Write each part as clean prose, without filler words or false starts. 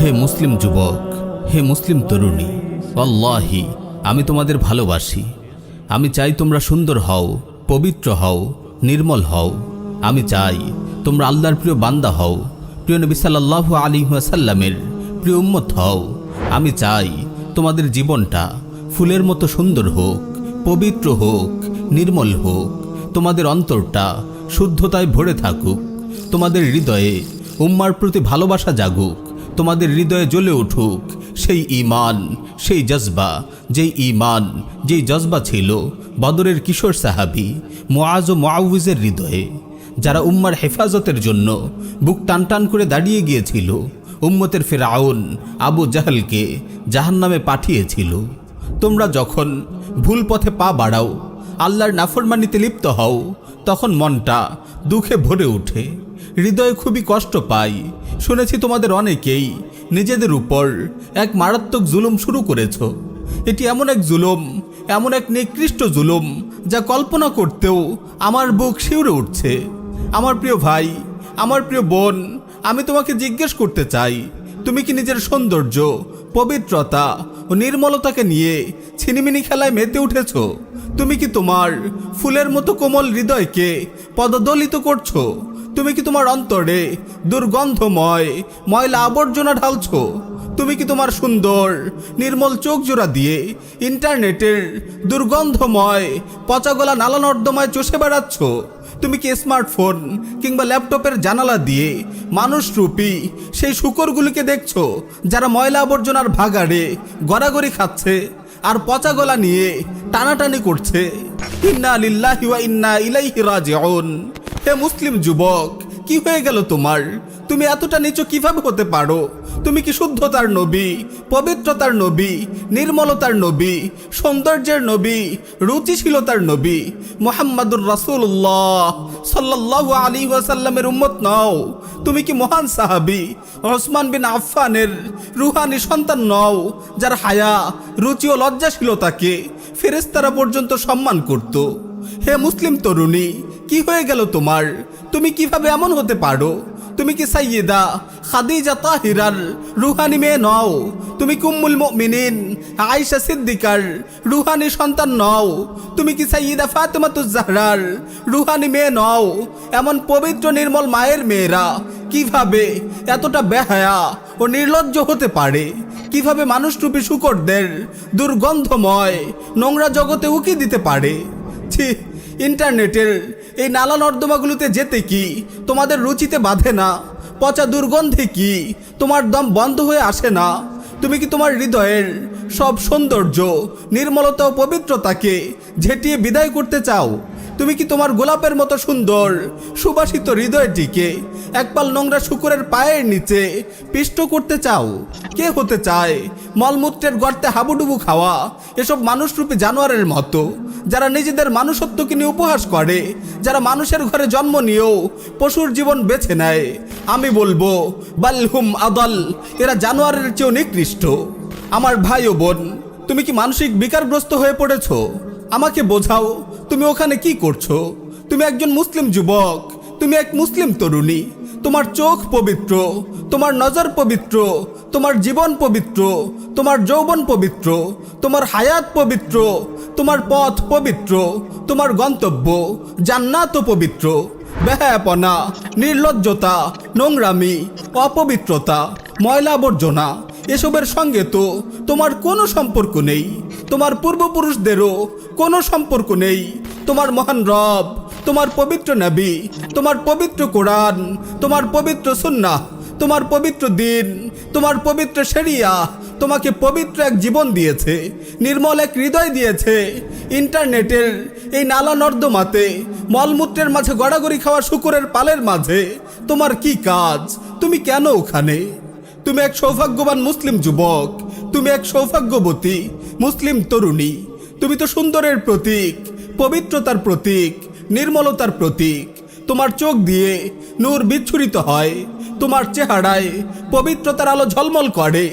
হে মুসলিম যুবক, হে মুসলিম তরুণী, আল্লাহি আমি তোমাদের ভালোবাসি। আমি চাই তোমরা সুন্দর হও, পবিত্র হও, নির্মল হও। আমি চাই তোমরা আল্লাহর প্রিয় বান্দা হও, প্রিয় নবী সাল্লাল্লাহু আলাইহি ওয়াসাল্লামের প্রিয় উম্মত হও। আমি চাই তোমাদের জীবনটা ফুলের মতো সুন্দর হোক, পবিত্র হোক, নির্মল হোক। তোমাদের অন্তরটা শুদ্ধতায় ভরে থাকুক, তোমাদের হৃদয়ে উম্মার প্রতি ভালোবাসা জাগুক, তোমাদের হৃদয়ে জ্বলে উঠুক সেই ঈমান, সেই জজবা, যেই জজবা ছিল বদরের কিশোর সাহাবী মুআজ ও মুআউযের হৃদয়ে, যারা উম্মার হেফাজতের জন্য বুক টান টান করে দাঁড়িয়ে গিয়েছিল, উম্মতের ফিরআউন আবু জাহলকে জাহান্নামে পাঠিয়েছিল। তোমরা যখন ভুল পথে পা বাড়াও, আল্লাহর নাফরমানিতে লিপ্ত হও, তখন মনটা দুঃখে ভরে ওঠে, হৃদয়ে খুবই কষ্ট পাই। শুনেছি তোমাদের অনেকেই নিজেদের উপর এক মারাত্মক জুলুম শুরু করেছ। এটি এমন এক জুলুম, এমন এক নিকৃষ্ট জুলুম, যা কল্পনা করতেও আমার বুক শিউরে উঠছে। আমার প্রিয় ভাই, আমার প্রিয় বোন, আমি তোমাকে জিজ্ঞেস করতে চাই, তুমি কি নিজের সৌন্দর্য, পবিত্রতা ও নির্মলতাকে নিয়ে ছিনিমিনি খেলায় মেতে উঠেছ? তুমি কি তোমার ফুলের মতো কোমল হৃদয়কে পদদলিত করছো? তুমি কি তোমার অন্তরে দুর্গন্ধময় ময়লা আবর্জনা ঢালছো? তুমি কি তোমার সুন্দর নির্মল চোখ জোড়া দিয়ে ইন্টারনেটের দুর্গন্ধময় পচাগলা নালা নর্দমায় চষে বেড়াচ্ছ? তুমি কি স্মার্টফোন কিংবা ল্যাপটপের জানালা দিয়ে মানুষরূপী সেই শূকরগুলিকে দেখছো, যারা ময়লা আবর্জনার ভাগাড়ে গড়াগড়ি খাচ্ছে আর পচা গলা নিয়ে টানাটানি করছে? ইন্না লিল্লাহি ওয়া ইন্না ইলাইহি রাজিউন। হে মুসলিম যুবক, কি হয়ে গেল তোমার? তুমি এতটা নিচু কিভাবে হতে পারো? তুমি কি শুদ্ধতার নবী, পবিত্রতার নবী, নির্মলতার নবী, সৌন্দর্যের নবী, রুচিশীলতার নবী মুহাম্মাদুর রাসূলুল্লাহ সাল্লাল্লাহু আলাইহি ওয়াসাল্লামের উম্মত নও? তুমি কি মহান সাহাবী ওসমান বিন আফফানের রুহানি সন্তান নও, যার হায়া, রুচি ও লজ্জাশীলতাকে ফেরেশতারা পর্যন্ত সম্মান করত? হে মুসলিম তরুণী, কি হয়ে গেল তোমার? তুমি কিভাবে এমন হতে পারো? তুমি কি সাইয়্যিদা খাদিজা তাহিরার রুহানি মেয়ে নও? তুমি কি উম্মুল মুমিনিন আয়েশা সিদ্দিকার রুহানি সন্তান নও? তুমি কি সাইয়্যিদা ফাতেমাতুজ জাহরার রুহানি মেয়ে নও? এমন পবিত্র নির্মল মায়ের মেয়েরা কিভাবে এতটা বেহায়া ও নির্লজ্জ হতে পারে? কিভাবে মানুষরূপী শূকরদের দুর্গন্ধময় নোংরা জগতে উকি দিতে পারে? ছি, ইন্টারনেটের এই নালা নর্দমাগুলোতে যেতে কি তোমাদের রুচিতে বাঁধে না? পচা দুর্গন্ধে কি তোমার দম বন্ধ হয়ে আসে না? তুমি কি তোমার হৃদয়ের সব সৌন্দর্য, নির্মলতা ও পবিত্রতাকে ঝেঁটিয়ে বিদায় করতে চাও? তুমি কি তোমার গোলাপের মতো সুন্দর সুবাসিত হৃদয়টিকে একপাল নোংরা শূকরের পায়ের নিচে পিষ্ট করতে চাও? কে হতে চায় মলমূত্রের গর্তে হাবুডুবু খাওয়া এসব মানুষরূপী জানোয়ারের মতো, যারা নিজেদের মানুষত্বকে নিয়ে উপহাস করে, যারা মানুষের ঘরে জন্ম নিয়েও পশুর জীবন বেছে নেয়? আমি বলবো বালহুম আদল, এরা জানোয়ারের চেয়েও নিকৃষ্ট। আমার ভাই ও বোন, তুমি কি মানসিক বিকারগ্রস্ত হয়ে পড়েছো? আমাকে বোঝাও, তুমি ওখানে কি করছো? তুমি একজন মুসলিম যুবক, তুমি এক মুসলিম তরুণী। তোমার চোখ পবিত্র, তোমার নজর পবিত্র, তোমার জীবন পবিত্র, তোমার যৌবন পবিত্র, তোমার হায়াত পবিত্র, তোমার পথ পবিত্র, তোমার গন্তব্য জান্নাতও পবিত্র। বেহায়াপনা, নির্লজ্জতা, নোংরামি, অপবিত্রতা, ময়লা আবর্জনা এসবের সঙ্গে তো তোমার কোনো সম্পর্ক নেই। তোমার পূর্বপুরুষদেরও কোনো সম্পর্ক নেই। তোমার মহান রব, তোমার পবিত্র নবী, তোমার পবিত্র কোরআন, তোমার পবিত্র সুন্নাহ, তোমার পবিত্র দিন, তোমার পবিত্র শরিয়া তোমাকে পবিত্র এক জীবন দিয়েছে, নির্মল এক হৃদয় দিয়েছে। ইন্টারনেটের এই নালা নর্দমাতে মলমূত্রের মাঝে গড়াগড়ি খাওয়া শূকরের পালের মাঝে তোমার কি কাজ? তুমি কেন ওখানে? তুমি এক সৌভাগ্যবান মুসলিম যুবক, তুমি এক সৌভাগ্যবতী মুসলিম তরুণী। তুমি তো সুন্দরের প্রতীক, পবিত্রতার প্রতীক, নির্মলতার প্রতীক। তোমার চোখ দিয়ে নূর বিচ্ছুরিত হয়, তোমার চেহারায় পবিত্রতার আলো ঝলমল করে,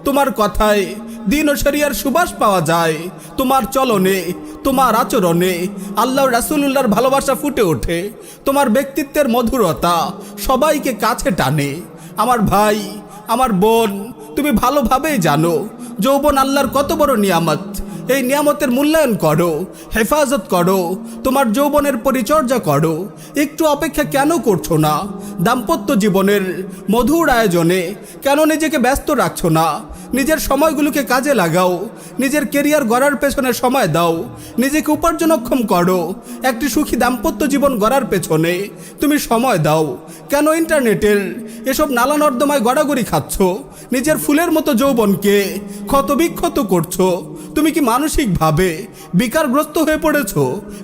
তোমার কথায় দিন ও শরিয়ার সুবাস পাওয়া যায়, তোমার চলনে, তোমার আচরণে আল্লাহ রাসূলুল্লাহর ভালোবাসা ফুটে ওঠে, তোমার ব্যক্তিত্বের মধুরতা সবাইকে কাছে টানে। আমার ভাই, আমার বোন, তুমি ভালোভাবেই জানো যৌবন আল্লাহর কত বড় নিয়ামত। এই নিয়ামতের মূল্যায়ন করো, হেফাজত করো, তোমার যৌবনের পরিচর্যা করো। একটু অপেক্ষা কেন করছো না? দাম্পত্য জীবনের মধুর আয়োজনে কেন নিজেকে ব্যস্ত রাখছো না? নিজের সময়গুলোকে কাজে লাগাও, নিজের কেরিয়ার গড়ার পেছনে সময় দাও, নিজেকে উপার্জনক্ষম করো। একটি সুখী দাম্পত্য জীবন গড়ার পেছনে তুমি সময় দাও। কেন ইন্টারনেটের এসব নালা নর্দমায় গড়াগড়ি খাচ্ছ? নিজের ফুলের মতো যৌবনকে ক্ষতবিক্ষত করছো। তুমি কি মানসিকভাবে বিকারগ্রস্ত হয়ে পড়েছো?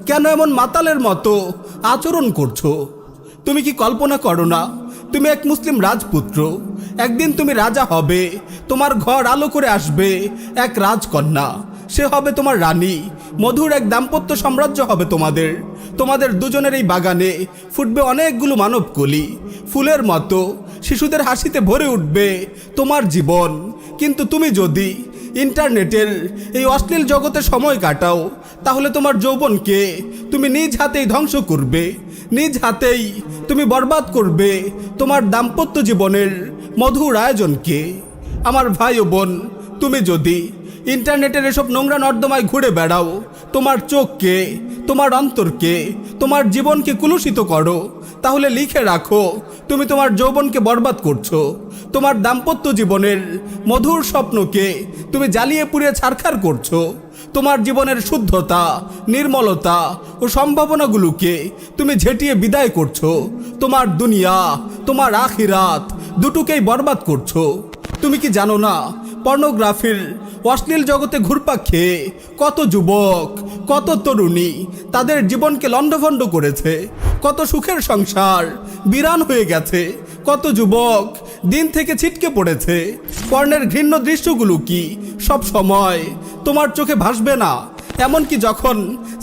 কেন এমন মাতালের মতো আচরণ করছো? তুমি কি কল্পনা করো না তুমি এক মুসলিম রাজপুত্র? একদিন তুমি রাজা হবে, তোমার ঘর আলো করে আসবে এক রাজকন্যা, সে হবে তোমার রানী। মধুর এক দাম্পত্য সাম্রাজ্য হবে তোমাদের। তোমাদের দুজনের এই বাগানে ফুটবে অনেকগুলো মানবকলি, ফুলের মতো শিশুদের হাসিতে ভরে উঠবে তোমার জীবন। কিন্তু তুমি যদি ইন্টারনেটের এই অশ্লীল জগতে সময় কাটাও, তাহলে তোমার যৌবনকে তুমি নিজ হাতেই ধ্বংস করবে, নিজ হাতেই তুমি বরবাদ করবে তোমার দাম্পত্য জীবনের মধুর আয়োজনকে। আমার ভাই ও বোন, তুমি যদি ইন্টারনেটের এসব নোংরা নর্দমায় ঘুরে বেড়াও, তোমার চোখকে, তোমার অন্তরকে, তোমার জীবনকে কুলুষিত করো, তাহলে লিখে রাখো তুমি তোমার যৌবনকে বরবাদ করছো। তোমার দাম্পত্য জীবনের মধুর স্বপ্নকে তুমি জ্বালিয়ে পুড়িয়ে ছারখার করছো। তোমার জীবনের শুদ্ধতা, নির্মলতা ও সম্ভাবনাগুলোকে তুমি ঝেঁটিয়ে বিদায় করছো। তোমার দুনিয়া, তোমার আখিরাত দুটোকেই বরবাদ করছো। তুমি কি জানো না পর্নোগ্রাফির অশ্লীল জগতে ঘুরপাক খেয়ে কত যুবক, কত তরুণী তাদের জীবনকে লণ্ডভণ্ড করেছে? কত সুখের সংসার বিরান হয়ে গেছে, কত যুবক দিন থেকে ছিটকে পড়েছে। পর্নের ঘৃণ্য দৃশ্যগুলো কি সব সময় তোমার চোখে ভাসবে না? এমনকি যখন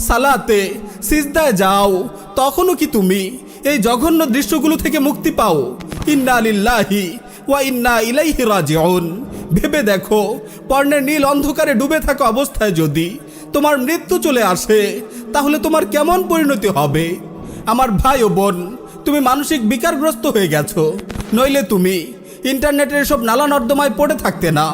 সালাতে সিজদায় যাও, তখনও কি তুমি এই জঘন্য দৃশ্যগুলো থেকে মুক্তি পাও? ইন্না লিল্লাহি ওয়া ইন্না ইলাইহি রাজিউন। ভেবে দেখো, পর্নের নীল অন্ধকারে ডুবে থাকা অবস্থায় যদি তোমার মৃত্যু চলে আসে, তাহলে তোমার কেমন পরিণতি হবে? আমার ভাই ও বোন, তুমি মানসিক বিকারগ্রস্ত হয়ে গেছো, নইলে তুমি ইন্টারনেটের সব নালা নর্দমায় পড়ে থাকতে না।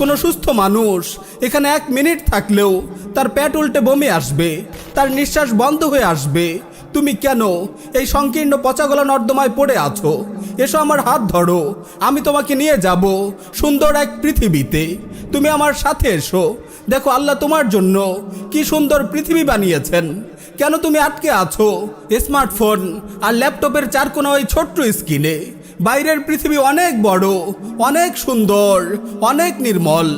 কোনো সুস্থ মানুষ এখানে 1 মিনিট থাকলেও তার পেট উল্টে বমি আসবে, তার নিঃশ্বাস বন্ধ হয়ে আসবে। তুমি কেন এই সংকীর্ণ পচাগলা নর্দমায় পড়ে আছো? এসো, আমার হাত ধরো, আমি তোমাকে নিয়ে যাব সুন্দর এক পৃথিবীতে। তুমি আমার সাথে এসো, দেখো আল্লাহ তোমার জন্য কি সুন্দর পৃথিবী বানিয়েছেন। কেন তুমি আটকে আছো স্মার্টফোন আর ল্যাপটপের চারকোনা ওই ছোট্ট স্ক্রিনে? বাইরের পৃথিবী অনেক বড়, অনেক সুন্দর, অনেক নির্মল।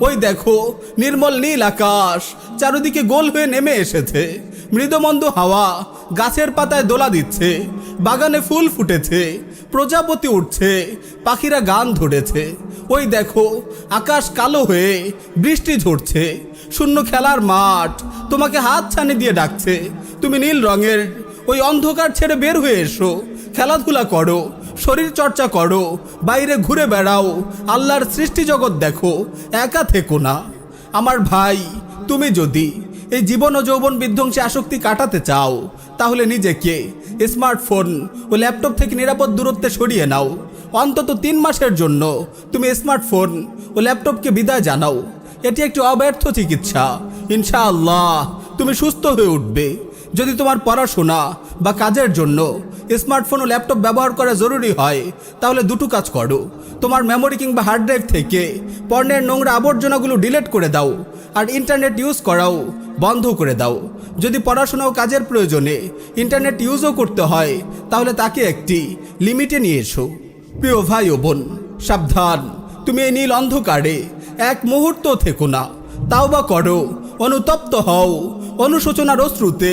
ওই দেখো নির্মল নীল আকাশ চারিদিকে গোল হয়ে নেমে এসেছে, মৃদুমন্দ হাওয়া গাছের পাতায় দোলা দিচ্ছে, বাগানে ফুল ফুটেছে, প্রজাপতি উঠছে, পাখিরা গান ধরেছে। ওই দেখো আকাশ কালো হয়ে বৃষ্টি ঝরছে, শূন্য খেলার মাঠ তোমাকে হাত ছানি দিয়ে ডাকছে। তুমি নীল রঙের ওই অন্ধকার ছেড়ে বের হয়ে এসো, খেলাধুলা করো, শরীর চর্চা করো, বাইরে ঘুরে বেড়াও, আল্লাহর সৃষ্টি জগৎ দেখো, একা থেকো না। আমার ভাই, তুমি যদি এই জীবন ও যৌবন বিধ্বংসী আসক্তি কাটাতে চাও, তাহলে নিজেকে স্মার্টফোন ও ল্যাপটপ থেকে নিরাপদ দূরত্বে সরিয়ে নাও। অন্তত 3 মাসের জন্য তুমি স্মার্টফোন ও ল্যাপটপকে বিদায় জানাও। এটি একটি অব্যর্থ চিকিৎসা। ইনশাআল্লাহ তুমি সুস্থ হয়ে উঠবে। যদি তোমার পড়াশোনা বা কাজের জন্য স্মার্টফোন ও ল্যাপটপ ব্যবহার করা জরুরি হয়, তাহলে দুটো কাজ করো। তোমার মেমোরি কিংবা হার্ড ড্রাইভ থেকে পর্নের নোংরা আবর্জনাগুলো ডিলিট করে দাও, আর ইন্টারনেট ইউজ করাও বন্ধ করে দাও। যদি পড়াশোনা ও কাজের প্রয়োজনে ইন্টারনেট ইউজও করতে হয়, তাহলে তাকে একটি লিমিটে নিয়ে এসো। প্রিয় ভাই ও বোন, সাবধান, তুমি এই নীল অন্ধকারে 1 মুহূর্ত থেকো না। তাওবা করো, অনুতপ্ত হও, অনুশোচনার অশ্রুতে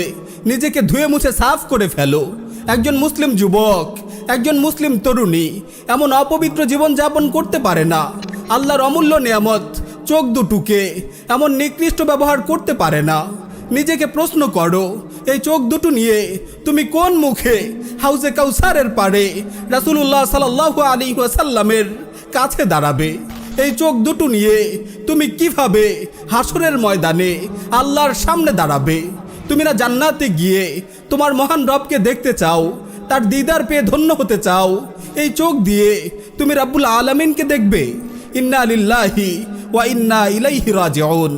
নিজেকে ধুয়ে মুছে সাফ করে ফেলো। একজন মুসলিম যুবক, একজন মুসলিম তরুণী এমন অপবিত্র জীবন যাপন করতে পারে না। আল্লাহর অমূল্য নিয়ামত চোখ দুটোকে এমন নিকৃষ্ট ব্যবহার করতে পারে না। নিজেকে প্রশ্ন করো, এই চোখ দুটো নিয়ে তুমি কোন মুখে হাউজে কাউসারের পাড়ে রাসূলুল্লাহ সাল্লাল্লাহু আলাইহি ওয়াসাল্লামের কাছে দাঁড়াবে? এই চোখ দুটো নিয়ে তুমি কিভাবে হাসরের ময়দানে আল্লাহর সামনে দাঁড়াবে? তুমি না জান্নাতে গিয়ে তোমার মহান রবকে দেখতে চাও, তার দিদার পেয়ে ধন্য হতে চাও? এই চোখ দিয়ে তুমি রাব্বুল আলামিনকে দেখবে? ইন্না লিল্লাহি ওয়া ইন্না ইলাইহি রাজিউন।